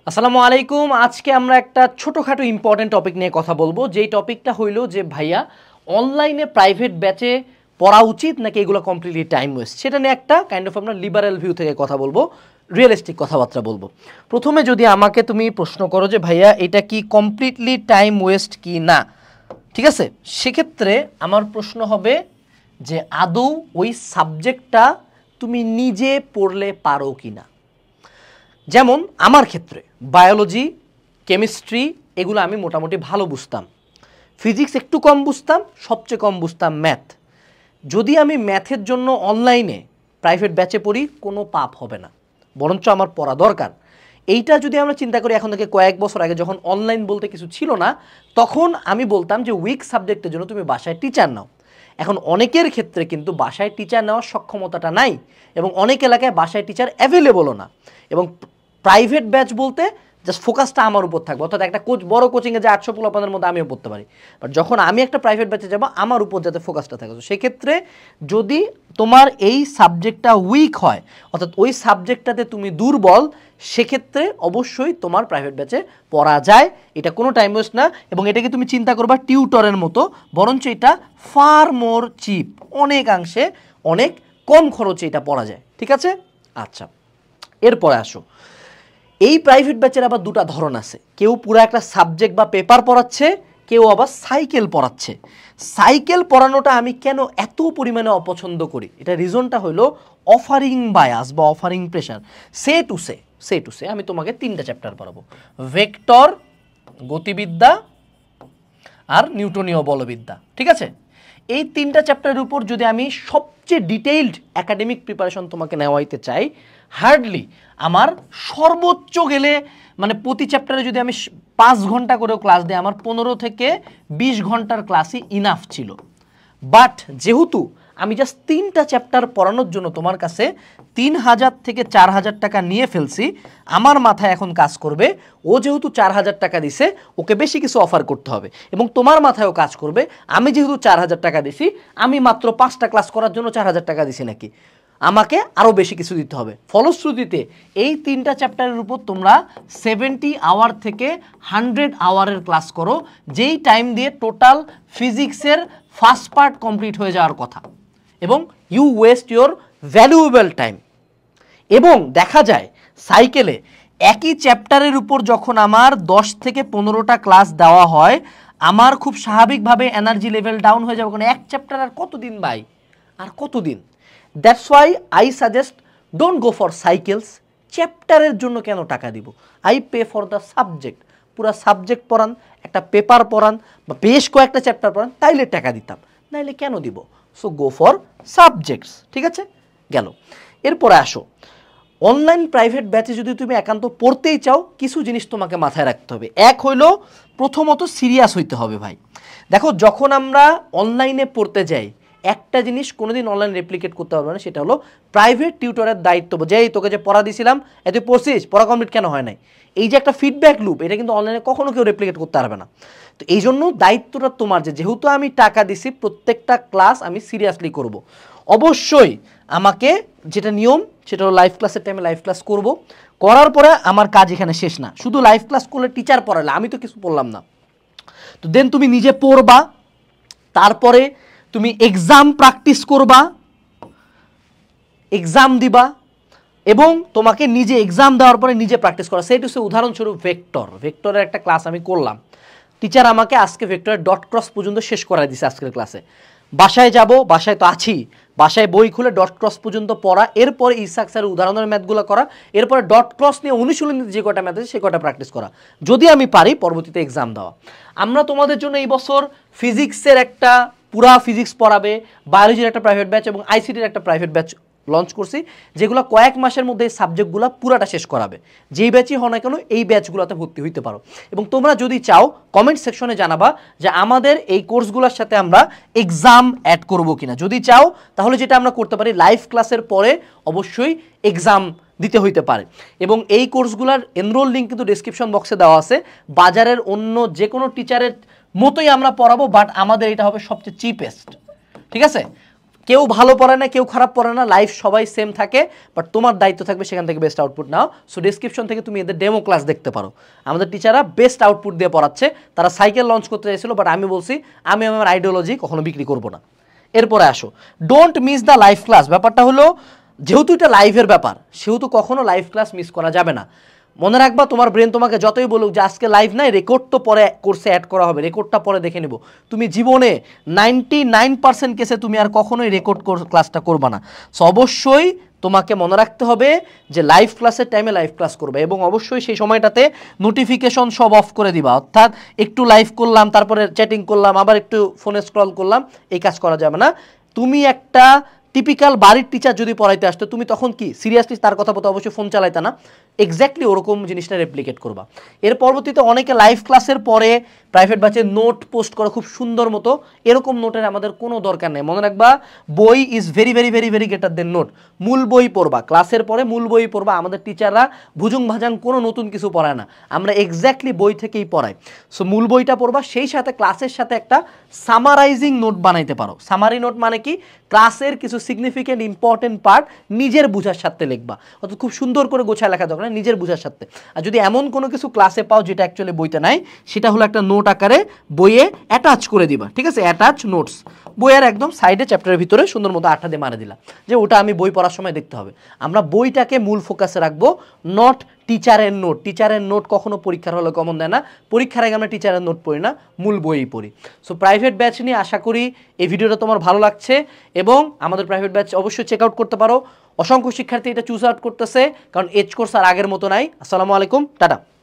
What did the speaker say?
আসসালামু আলাইকুম। আজকে আমরা একটা ছোটোখাটো ইম্পর্টেন্ট টপিক নিয়ে কথা বলবো, যেই টপিকটা হইল যে ভাইয়া অনলাইনে প্রাইভেট ব্যাচে পড়া উচিত নাকি এগুলো কমপ্লিটলি টাইম ওয়েস্ট, সেটা নিয়ে একটা কাইন্ড অফ আমরা লিবারেল ভিউ থেকে কথা বলবো, রিয়েলিস্টিক কথাবার্তা বলবো। প্রথমে যদি আমাকে তুমি প্রশ্ন করো যে ভাইয়া এটা কি কমপ্লিটলি টাইম ওয়েস্ট কি না, ঠিক আছে, সেক্ষেত্রে আমার প্রশ্ন হবে যে আদৌ ওই সাবজেক্টটা তুমি নিজে পড়লে পারো কি না। যেমন আমার ক্ষেত্রে বায়োলজি, কেমিস্ট্রি এগুলো আমি মোটামুটি ভালো বুঝতাম, ফিজিক্স একটু কম বুঝতাম, সবচেয়ে কম বুঝতাম ম্যাথ। যদি আমি ম্যাথের জন্য অনলাইনে প্রাইভেট ব্যাচে পড়ি কোনো পাপ হবে না, বরঞ্চ আমার পড়া দরকার। এইটা যদি আমরা চিন্তা করি এখন থেকে কয়েক বছর আগে যখন অনলাইন বলতে কিছু ছিল না, তখন আমি বলতাম যে উইক সাবজেক্টের জন্য তুমি বাসায় টিচার নাও। এখন অনেকের ক্ষেত্রে কিন্তু বাসায় টিচার নেওয়ার সক্ষমতাটা নাই, এবং অনেক এলাকায় বাসায় টিচার অ্যাভেলেবলও না। এবং প্রাইভেট ব্যাচ বলতে জাস্ট ফোকাসটা আমার উপর থাকবে, অর্থাৎ একটা বড় কোচিংয়ে যে 800 পোলাপানের মধ্যে আমিও পড়তে পারি, বাট যখন আমি একটা প্রাইভেট ব্যাচে যাব আমার উপর যাতে ফোকাসটা থাকে। তো সেক্ষেত্রে যদি তোমার এই সাবজেক্টটা উইক হয়, অর্থাৎ ওই সাবজেক্টটাতে তুমি দুর্বল, সেক্ষেত্রে অবশ্যই তোমার প্রাইভেট ব্যাচে পড়া যায়, এটা কোনো টাইম ওয়েস্ট না। এবং এটাকে তুমি চিন্তা করবা টিউটরের মতো, বরঞ্চ এটা ফার মোর চিপ, অনেকাংশে অনেক কম খরচে এটা পড়া যায়, ঠিক আছে। আচ্ছা, এরপরে আসো, এই প্রাইভেট ব্যাচের আবার দুটো ধরন আছে। কেউ পুরো একটা সাবজেক্ট বা পেপার পড়াচ্ছে, কেউ আবার সাইকেল পড়াচ্ছে। সাইকেল পড়ানোটা আমি কেন এত পরিমাণে অপছন্দ করি, এটা রিজনটা হলো অফারিং বায়াস বা offering pressure. Say to say আমি তোমাকে 3টা চ্যাপ্টার পড়াবো, ভেক্টর, গতিবিদ্যা আর নিউটনীয় বলবিদ্যা, ঠিক আছে। এই 3টা চ্যাপ্টারের উপর যদি আমি সবচেয়ে ডিটেইলড একাডেমিক প্রিপারেশন তোমাকে নেওয়াইতে চাই, হার্ডলি আমার সর্বোচ্চ গেলে মানে প্রতি চ্যাপ্টারে যদি আমি 5 ঘন্টা করেও ক্লাস দিই, আমার 15 থেকে 20 ঘন্টার ক্লাসই ইনাফ ছিল। বাট যেহেতু আমি জাস্ট 3টা চ্যাপ্টার পড়ানোর জন্য তোমার কাছে 3000 থেকে 4000 টাকা নিয়ে ফেলছি, আমার মাথায় এখন কাজ করবে ও যেহেতু 4000 টাকা দিছে ওকে বেশি কিছু অফার করতে হবে, এবং তোমার মাথায়ও কাজ করবে আমি যেহেতু 4000 টাকা দিছি, আমি মাত্র 5টা ক্লাস করার জন্য 4000 টাকা দিছি নাকি, আমাকে আরও বেশি কিছু দিতে হবে। ফলশ্রুতিতে এই 3টা চ্যাপ্টারের উপর তোমরা 70 আওয়ার থেকে 100 আওয়ারের ক্লাস করো, যেই টাইম দিয়ে টোটাল ফিজিক্সের ফার্স্ট পার্ট কমপ্লিট হয়ে যাওয়ার কথা, এবং you waste your valuable time. এবং দেখা যায় সাইকেলে একই চ্যাপ্টারের উপর যখন আমার 10 থেকে 15টা ক্লাস দেওয়া হয়, আমার খুব স্বাভাবিকভাবে এনার্জি লেভেল ডাউন হয়ে যাবে, কারণ এক চ্যাপ্টার আর কতদিন ভাই, আর কতদিন। That's why I suggest don't go for cycles. চ্যাপ্টারের জন্য কেন টাকা দিব, I pay for the subject. পুরো সাবজেক্ট পড়ান, একটা পেপার পড়ান বা বেশ কয়েকটা চ্যাপ্টার পড়ান, তাইলে টাকা দিতাম, নাইলে কেন দিব। সো গো ফর সাবজেক্টস, ঠিক আছে, গেল। এরপরে আসো, অনলাইন প্রাইভেট ব্যাচে যদি তুমি একান্ত পড়তেই চাও, কিছু জিনিস তোমাকে মাথায় রাখতে হবে। এক হইলো প্রথমত সিরিয়াস হইতে হবে ভাই। দেখো, যখন আমরা অনলাইনে পড়তে যাই, একটা জিনিস কোনোদিন অনলাইন রেপ্লিকেট করতে পারবে না, সেটা হলো প্রাইভেট টিউটরের দায়িত্ব। যেই তোকে যে পড়া দিয়েছিলাম এত পড়ছিস, পড়া কমপ্লিট কেন হয় নাই, এই যে একটা ফিডব্যাক লুপ, এটা কিন্তু অনলাইনে কখনো কেউ রেপ্লিকেট করতে পারবে না। তো এই জন্য দায়িত্বটা তোমার, যে যেহেতু আমি টাকা দিছি, প্রত্যেকটা ক্লাস আমি সিরিয়াসলি করব। অবশ্যই আমাকে যেটা নিয়ম সেটা হলো লাইভ ক্লাসের টাইমে লাইভ ক্লাস করব, করার পরে আমার কাজ এখানে শেষ না। শুধু লাইভ ক্লাস করলে টিচার পড়ালে, আমি তো কিছু পড়লাম না, তো দেন তুমি নিজে পড়বা, তারপরে তুমি এক্সাম প্র্যাকটিস করবা, এক্সাম দিবা, এবং তোমাকে নিজে এক্সাম দেওয়ার পরে নিজে প্র্যাকটিস করা। সেই টু সে উদাহরণস্বরূপ ভেক্টরের একটা ক্লাস আমি করলাম, টিচার আমাকে আজকে ভেক্টরের ডট ক্রস পর্যন্ত শেষ করাই দিছে আজকের ক্লাসে। বাসায় যাব, বাসায় তো আছি, বাসায় বই খুলে ডট ক্রস পর্যন্ত পড়া, এরপরে ইসাক স্যারের উদাহরণের ম্যাথগুলো করা, এরপরে ডট ক্রস নিয়ে অনুশীলনী যে কটা ম্যাথ আছে সে কটা প্র্যাকটিস করা, যদি আমি পারি পরবর্তীতে এক্সাম দেওয়া। আমরা তোমাদের জন্য এই বছর ফিজিক্সের একটা পুরা ফিজিক্স পড়াবে, বায়োলজির একটা প্রাইভেট ব্যাচ এবং আইসিটির একটা প্রাইভেট ব্যাচ লঞ্চ করছি, যেগুলো কয়েক মাসের মধ্যে এই সাবজেক্টগুলো পুরাটা শেষ করাবে। যেই ব্যাচই হয় না কেন এই ব্যাচগুলোতে ভর্তি হইতে পারো। এবং তোমরা যদি চাও কমেন্ট সেকশনে জানাবা যে আমাদের এই কোর্সগুলোর সাথে আমরা এক্সাম অ্যাড করব কিনা। যদি চাও তাহলে যেটা আমরা করতে পারি, লাইভ ক্লাসের পরে অবশ্যই এক্সাম দিতে হইতে পারে। এবং এই কোর্সগুলোর এনরোল লিঙ্ক কিন্তু ডেসক্রিপশন বক্সে দেওয়া আছে। বাজারের অন্য যে কোনো টিচারের মতোই আমরা পড়াবো, বাট আমাদের এটা হবে সবচেয়ে চিপেস্ট, ঠিক আছে। কেউ ভালো পড়ে না, কেউ খারাপ পড়ে না, লাইফ সবাই সেম থাকে, বাট তোমার দায়িত্ব থাকবে সেখান থেকে বেস্ট আউটপুট নাও। সো ডেসক্রিপশন থেকে তুমি এদের ডেমো ক্লাস দেখতে পারো। আমাদের টিচাররা বেস্ট আউটপুট দিয়ে পড়াচ্ছে। তারা সাইকেল লঞ্চ করতে চাইছিল, বাট আমি বলছি আমি আমার আইডিওলজি কখনো বিক্রি করবো না। এরপরে আসো, don't miss the live class. ব্যাপারটা হলো যেহেতু এটা লাইভের ব্যাপার, সেহেতু কখনো লাইভ ক্লাস মিস করা যাবে না। মনে রাখবা, তোমার ব্রেন তোমাকে যতই বলুক যে আজকে লাইভ নাই, রেকর্ড তো পরে কোর্সে অ্যাড করা হবে, রেকর্ডটা পরে দেখে নেব, তুমি জীবনে 99% কেসে তুমি আর কখনোই রেকর্ড ক্লাসটা করবা না। সো অবশ্যই তোমাকে মনে রাখতে হবে যে লাইভ ক্লাসের টাইমে লাইভ ক্লাস করবে, এবং অবশ্যই সেই সময়টাতে নোটিফিকেশন সব অফ করে দিবা। অর্থাৎ একটু লাইভ করলাম, তারপরে চ্যাটিং করলাম, আবার একটু ফোনে স্ক্রল করলাম, এই কাজ করা যাবে না। তুমি একটা টিপিক্যাল বাড়ির টিচার যদি পড়াইতে আসতো, তুমি তখন কি সিরিয়াসলি তার কথা বলতে অবশ্যই ফোন চালাইতে না, এক্স্যাক্টলি ওরকম জিনিসটা রেপ্লিকেট করবা। এর পরবর্তীতে অনেকে লাইভ ক্লাসের পরে প্রাইভেট ব্যাচে নোট পোস্ট করে খুব সুন্দর মতো, এরকম নোটের আমাদের কোনো দরকার নেই। মনে রাখবা, বই is very very very very greater then note. মূল বই পড়বা, ক্লাসের পরে মূল বই পড়বা। আমাদের টিচাররা ভুজুং ভাজাং কোনো নতুন কিছু পড়ায় না, আমরা এক্স্যাক্টলি বই থেকেই পড়াই। সো মূল বইটা পড়বা, সেই সাথে ক্লাসের সাথে একটা সামারাইজিং নোট বানাইতে পারো। সামারি নোট মানে কি, ক্লাসের কিছু সিগনিফিকেন্ট ইম্পর্টেন্ট পার্ট নিজের বুঝার সাথে লিখবা। অর্থাৎ খুব সুন্দর করে গোছায় লেখা দরকার, নিজের বুঝার সাথে। আর যদি এমন কোনো কিছু ক্লাসে পাও যেটা অ্যাকচুয়ালি বইতে নাই, সেটা হলো একটা নোট আকারে বইয়ে অ্যাটাচ করে দিবা, ঠিক আছে? অ্যাটাচ নোটস, বইয়ের একদম সাইডে চ্যাপ্টারের ভিতরে সুন্দর মতো আঠা দিয়ে মারে দিলা, যে ওটা আমি বই পড়ার সময় দেখতে হবে। আমরা বইটাকে মূল ফোকাসে রাখবো, নট টিচারের নোট। টিচারের নোট কখনো পরীক্ষার হলে কমন দেয় না, পরীক্ষার আগে আমরা টিচারের নোট পড়ি না, মূল বইই পড়ি। সো প্রাইভেট ব্যাচ নিয়ে আশা করি এই ভিডিওটা তোমার ভালো লাগছে, এবং আমাদের প্রাইভেট ব্যাচ অবশ্যই চেক আউট করতে পারো। অসংখ্য শিক্ষার্থী এটা চুজ আউট করতেছে, কারণ এজ কোর্স আর আগের মতো নাই। আসসালামু আলাইকুম, টাটা।